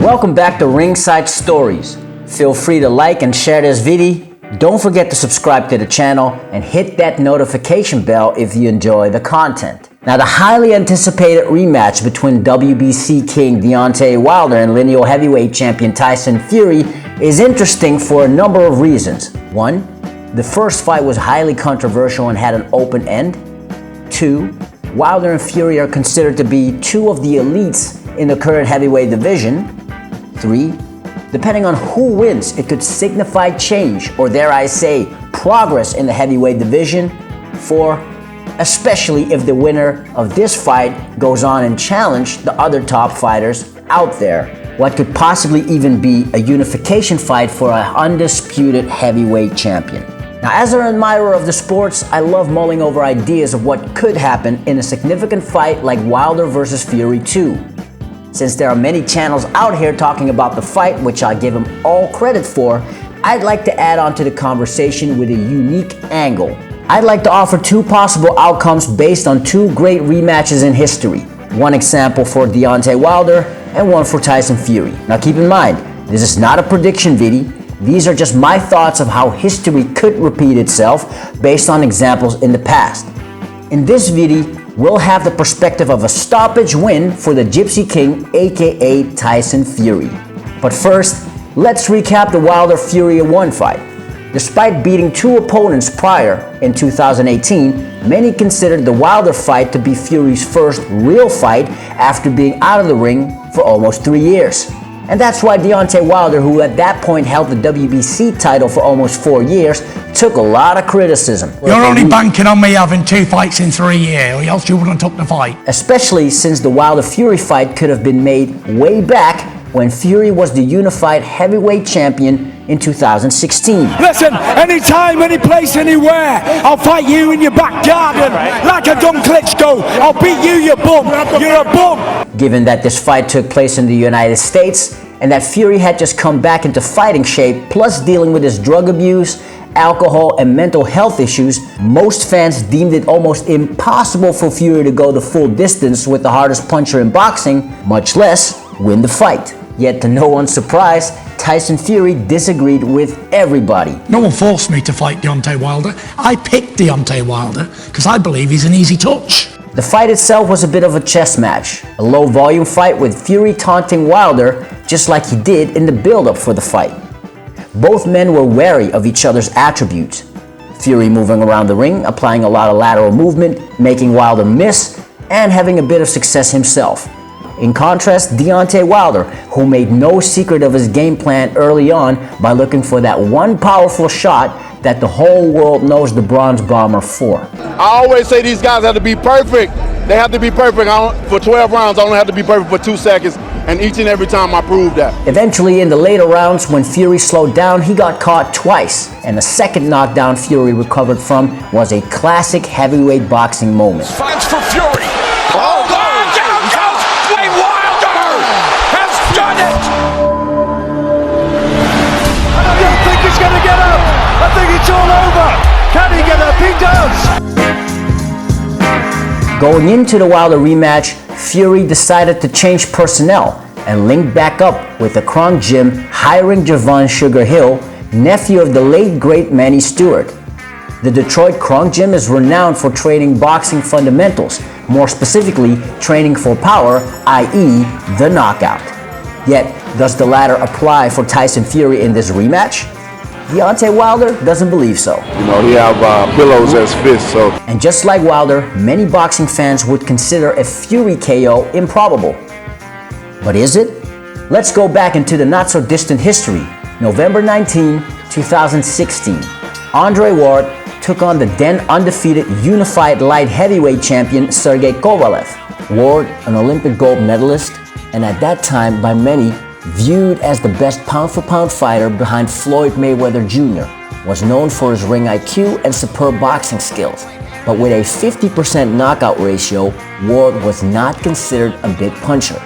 Welcome back to Ringside Stories. Feel free to like and share this video. Don't forget to subscribe to the channel and hit that notification bell if you enjoy the content. Now, the highly anticipated rematch between WBC King Deontay Wilder and lineal heavyweight champion Tyson Fury is interesting for a number of reasons. 1. The first fight was highly controversial and had an open end. 2. Wilder and Fury are considered to be two of the elites in the current heavyweight division. 3. Depending on who wins, it could signify change, or dare I say, progress in the heavyweight division. 4. Especially if the winner of this fight goes on and challenge the other top fighters out there. What could possibly even be a unification fight for an undisputed heavyweight champion. Now, as an admirer of the sports, I love mulling over ideas of what could happen in a significant fight like Wilder versus Fury 2. Since there are many channels out here talking about the fight, which I give them all credit for, I'd like to add on to the conversation with a unique angle. I'd like to offer two possible outcomes based on two great rematches in history. One example for Deontay Wilder and one for Tyson Fury. Now keep in mind, this is not a prediction video. These are just my thoughts of how history could repeat itself based on examples in the past. In this video, we'll have the perspective of a stoppage win for the Gypsy King, aka Tyson Fury. But first, let's recap the Wilder-Fury 1 fight. Despite beating two opponents prior in 2018, many considered the Wilder fight to be Fury's first real fight after being out of the ring for almost 3 years. And that's why Deontay Wilder, who at that point held the WBC title for almost 4 years, took a lot of criticism. You're only banking on me having 2 fights in 3 years, or else you wouldn't have took the fight. Especially since the Wilder-Fury fight could have been made way back when Fury was the unified heavyweight champion in 2016. Listen, anytime, any place, anywhere, I'll fight you in your back garden like a dumb Klitschko. I'll beat you, you bum. You're a bum. Given that this fight took place in the United States and that Fury had just come back into fighting shape, plus dealing with his drug abuse, alcohol, and mental health issues, most fans deemed it almost impossible for Fury to go the full distance with the hardest puncher in boxing, much less win the fight. Yet to no one's surprise, Tyson Fury disagreed with everybody. No one forced me to fight Deontay Wilder. I picked Deontay Wilder because I believe he's an easy touch. The fight itself was a bit of a chess match, a low-volume fight with Fury taunting Wilder just like he did in the build-up for the fight. Both men were wary of each other's attributes. Fury moving around the ring, applying a lot of lateral movement, making Wilder miss, and having a bit of success himself. In contrast, Deontay Wilder, who made no secret of his game plan early on by looking for that one powerful shot that the whole world knows the Bronze Bomber for. I always say these guys have to be perfect. They have to be perfect. For 12 rounds, I only have to be perfect for 2 seconds, and each and every time I proved that. Eventually, in the later rounds, when Fury slowed down, he got caught twice, and the second knockdown Fury recovered from was a classic heavyweight boxing moment. Fights for Fury. Oh, down goes Way Wilder has done it. I don't think he's going to get up. I think it's all over. Can he get up? He does. Going into the Wilder rematch, Fury decided to change personnel and link back up with the Kronk Gym, hiring Javon Sugar Hill, nephew of the late great Manny Stewart. The Detroit Kronk Gym is renowned for training boxing fundamentals, more specifically training for power, i.e. the knockout. Yet, does the latter apply for Tyson Fury in this rematch? Deontay Wilder doesn't believe so. You know, he have pillows as fists, so. And just like Wilder, many boxing fans would consider a Fury KO improbable. But is it? Let's go back into the not-so-distant history. November 19, 2016. Andre Ward took on the then undefeated unified light heavyweight champion Sergey Kovalev. Ward, an Olympic gold medalist, and at that time by many viewed as the best pound-for-pound fighter behind Floyd Mayweather Jr., was known for his ring IQ and superb boxing skills. But with a 50% knockout ratio, Ward was not considered a big puncher.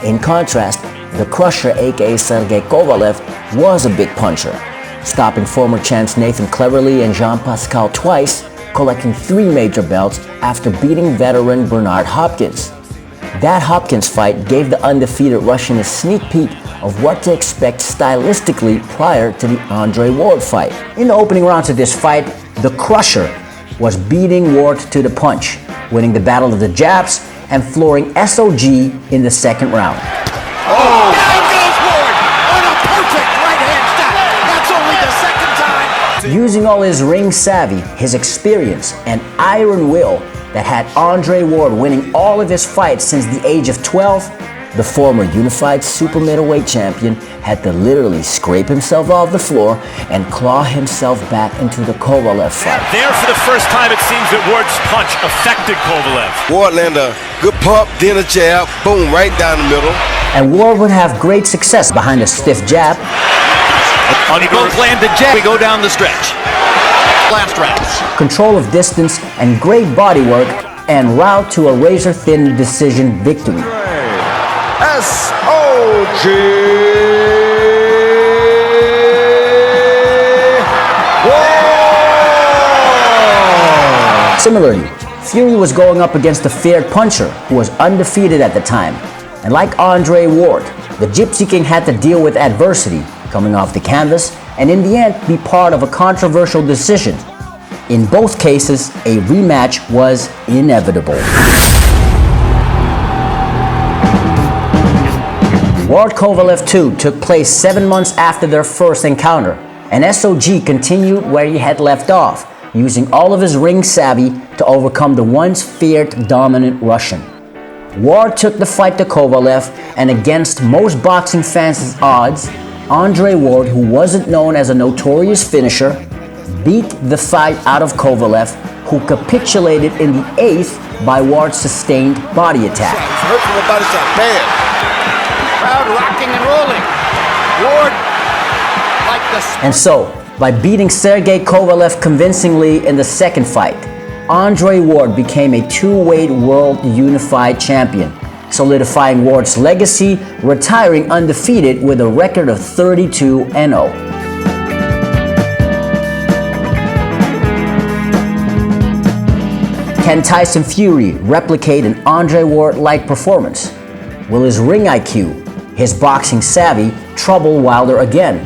In contrast, the Crusher, aka Sergey Kovalev, was a big puncher, stopping former champs Nathan Cleverly and Jean Pascal twice, collecting 3 major belts after beating veteran Bernard Hopkins. That Hopkins fight gave the undefeated Russian a sneak peek of what to expect stylistically prior to the Andre Ward fight. In the opening rounds of this fight, the Crusher was beating Ward to the punch, winning the battle of the jabs and flooring SOG in the second round. Oh! Down goes Ward on a perfect right-hand stop. That's only the second time. Using all his ring savvy, his experience, and iron will that had Andre Ward winning all of his fights since the age of 12, the former unified super middleweight champion had to literally scrape himself off the floor and claw himself back into the Kovalev fight. There for the first time, it seems that Ward's punch affected Kovalev. Ward landed a good pump, then a jab, boom, right down the middle. And Ward would have great success behind a stiff jab. On he both landed jab. We go down the stretch. Last rounds. Control of distance and great body work and route to a razor-thin decision victory. SOG. Similarly, Fury was going up against a feared puncher who was undefeated at the time. And like Andre Ward, the Gypsy King had to deal with adversity coming off the canvas and in the end be part of a controversial decision. In both cases, a rematch was inevitable. Ward Kovalev 2 took place 7 months after their first encounter, and SOG continued where he had left off, using all of his ring savvy to overcome the once feared dominant Russian. Ward took the fight to Kovalev, and against most boxing fans' odds, Andre Ward, who wasn't known as a notorious finisher, beat the fight out of Kovalev, who capitulated in the 8th by Ward's sustained body attack. Hurt from the body shot, bam. Crowd rocking and rolling. Ward like the... And so, by beating Sergey Kovalev convincingly in the second fight, Andre Ward became a two-weight world unified champion, solidifying Ward's legacy, retiring undefeated with a record of 32-0. Can Tyson Fury replicate an Andre Ward-like performance? Will his ring IQ, his boxing savvy, trouble Wilder again?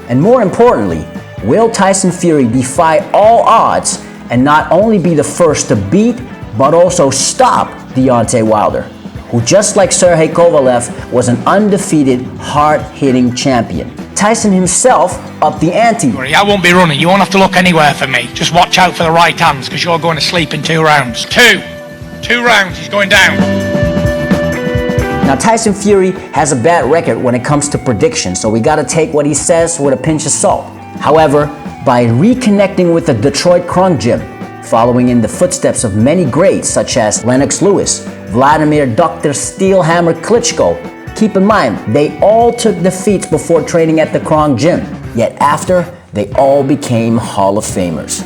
And more importantly, will Tyson Fury defy all odds and not only be the first to beat, but also stop Deontay Wilder, who just like Sergey Kovalev was an undefeated, hard-hitting champion? Tyson himself upped the ante. I won't be running. You won't have to look anywhere for me. Just watch out for the right hands, because you're going to sleep in 2 rounds. Two rounds, he's going down. Now, Tyson Fury has a bad record when it comes to predictions, so we gotta take what he says with a pinch of salt. However, by reconnecting with the Detroit Krung Gym, following in the footsteps of many greats such as Lennox Lewis, Vladimir Dr. Steelhammer Klitschko, keep in mind, they all took defeats before training at the Krung Gym, yet after, they all became Hall of Famers.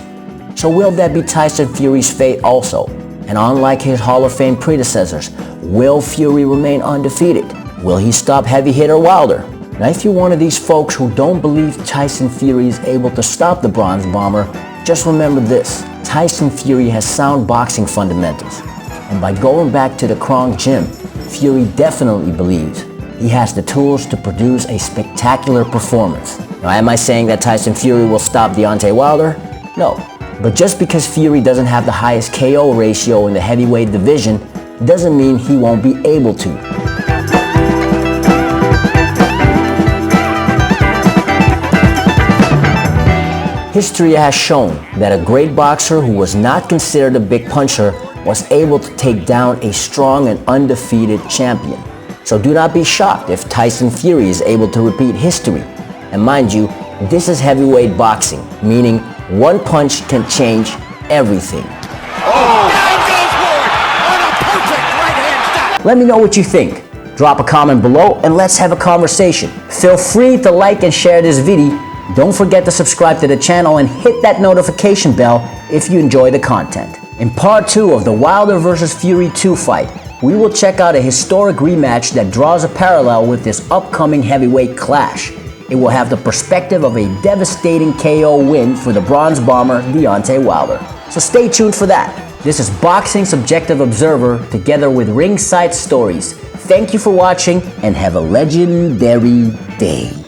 So will that be Tyson Fury's fate also? And unlike his Hall of Fame predecessors, will Fury remain undefeated? Will he stop heavy hitter Wilder? Now, if you're one of these folks who don't believe Tyson Fury is able to stop the Bronze Bomber, just remember this: Tyson Fury has sound boxing fundamentals. And by going back to the Krung Gym, Fury definitely believes he has the tools to produce a spectacular performance. Now, am I saying that Tyson Fury will stop Deontay Wilder? No. But just because Fury doesn't have the highest KO ratio in the heavyweight division doesn't mean he won't be able to. History has shown that a great boxer who was not considered a big puncher was able to take down a strong and undefeated champion. So do not be shocked if Tyson Fury is able to repeat history. And mind you, this is heavyweight boxing, meaning one punch can change everything. Oh! Down goes Ward on a perfect right-hand stop. Let me know what you think. Drop a comment below and let's have a conversation. Feel free to like and share this video. Don't forget to subscribe to the channel and hit that notification bell if you enjoy the content. In part 2 of the Wilder vs. Fury 2 fight, we will check out a historic rematch that draws a parallel with this upcoming heavyweight clash. It will have the perspective of a devastating KO win for the Bronze Bomber Deontay Wilder. So stay tuned for that. This is Boxing Subjective Observer together with Ringside Stories. Thank you for watching and have a legendary day.